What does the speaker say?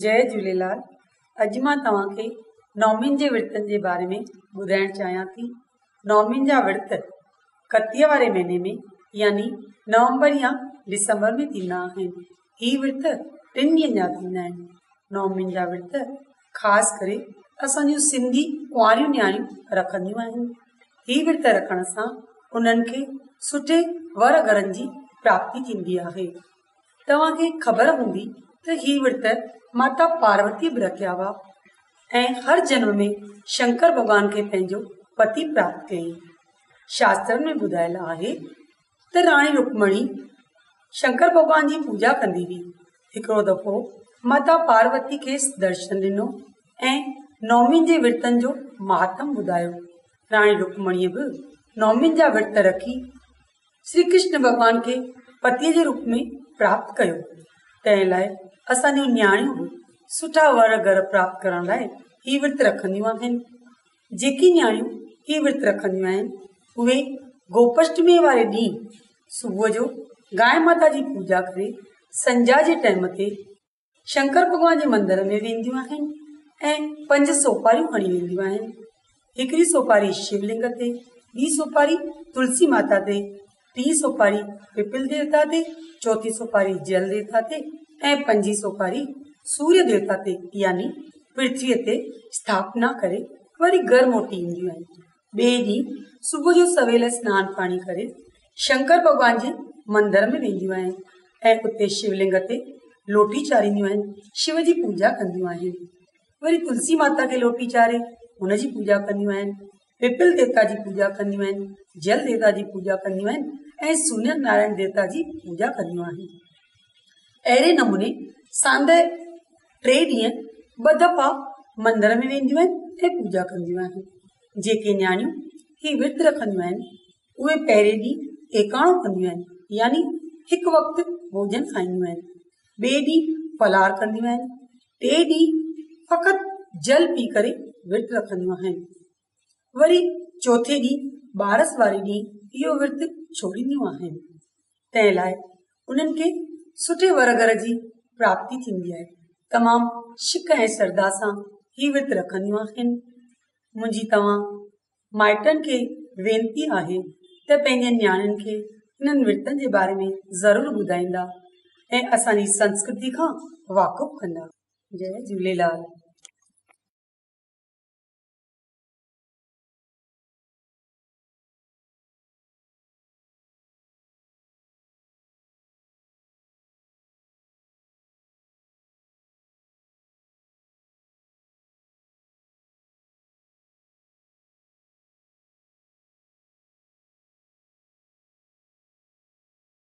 जय झूलेलाल। अॼु मां तव्हांखे नौमिन जे विर्तनि जे बारे में ॿुधाइण चाहियां थी। नौमिन जा विर्त कतीअ वारे महीने में यानी नवंबर या दिसंबर में थींदा आहिनि। ही विर्त 3 ॾींहंनि जा थींदा आहिनि। नौमिन जा विर्त ख़ासि करे असांजूं सिंधी कुंवारियूं न्याणियूं रखंदियूं आहिनि। ही विर्त रखण सां उन्हनि खे सुठे वर घरनि जी प्राप्ति थींदी आहे। तव्हांखे ख़बर हूंदी त ही विर्त माता पार्वती बि रखिया हुआ ऐं हर जन्म में शंकर भॻवान खे पंहिंजो पति प्राप्त कयईं। शास्त्रनि में ॿुधायल आहे त राणी रुक्मणी शंकर भॻवान जी पूजा कंदी हुई। हिकिड़ो दफ़ो माता पार्वती खे दर्शन ॾिनो ऐं नौमिन जे विर्तनि जो महात्म ॿुधायो। राणी रुक्मणीअ बि नौमिन जा विर्त रखी श्री कृष्ण भॻवान खे पतीअ जे रूप में प्राप्त कयो। तंहिं लाइ असांजूं न्याणियूं बि सुठा वर घर प्राप्त करण लाइ ही विर्त रखंदियूं आहिनि। जेकी न्याणियूं ही विर्त रखंदियूं आहिनि उहे गोपाष्टमी वारे ॾींहुं सुबुह जो गांइ माता जी पूजा करे संझा जे टाइम ते शंकर भॻवान जे मंदर में वेंदियूं आहिनि ऐं 5 सोपारियूं खणी वेंदियूं आहिनि। हिकिड़ी सोपारी शिवलिंग ते, ॿी सोपारी तुलसी माता ते, 3 सोपारी पिपल देवता ते, 4थी सोपारी जल देवता ते ऐं 5 सोपारी सूर्य देवता ते यानी पृथ्वीअ ते स्थापना करे वरी घर मोटी ईंदियूं आहिनि। ॿिए ॾींहुं सुबुह जो सवेल सनानु पाणी करे शंकर भॻवान जे मंदर में वेंदियूं आहिनि ऐं उते शिवलिंग ते लोटी चाढ़ींदियूं आहिनि, शिव जी पूजा कंदियूं आहिनि। वरी तुलसी माता खे लोटी चाढ़े हुनजी पूजा कंदियूं आहिनि, पिपल देवता जी पूजा कंदियूं आहिनि, जल देवता जी पूजा कंदियूं आहिनि ऐं सूर्य नारायण देवता जी पूजा कंदियूं आहिनि। अहिड़े नमूने सांदे 3 ॾींहं 2 दफ़ा मंदर में वेंदियूं आहिनि ऐं पूजा कंदियूं आहिनि। जेके न्याणियूं ही विर्त रखंदियूं आहिनि उहे पहिरें ॾींहुं एकाणो कंदियूं आहिनि यानी हिकु वक़्तु भोजन खाईंदियूं आहिनि। ॿिए ॾींहुं फलार कंदियूं आहिनि। 3 ॾींहुं फ़क़ति जल पी करे विर्त रखंदियूं आहिनि। वरी 4थे ॾींहुं बारस वारे ॾींहुं इहो विर्त छोड़ींदियूं आहिनि। तंहिं लाइ उन्हनि खे सुठे वर घर जी प्राप्ति थींदी आहे। तमामु शिक ऐं श्रद्धा सां ही विर्त रखंदियूं आहिनि। मुंहिंजी तव्हां माइटनि खे वेनती आहे त पंहिंजे न्याणियुनि खे हिननि विर्तनि जे बारे में ज़रूरु ॿुधाईंदा ऐं असांजी संस्कृति खां वाक़ुफ़ु कंदा। जय झूलेलाल।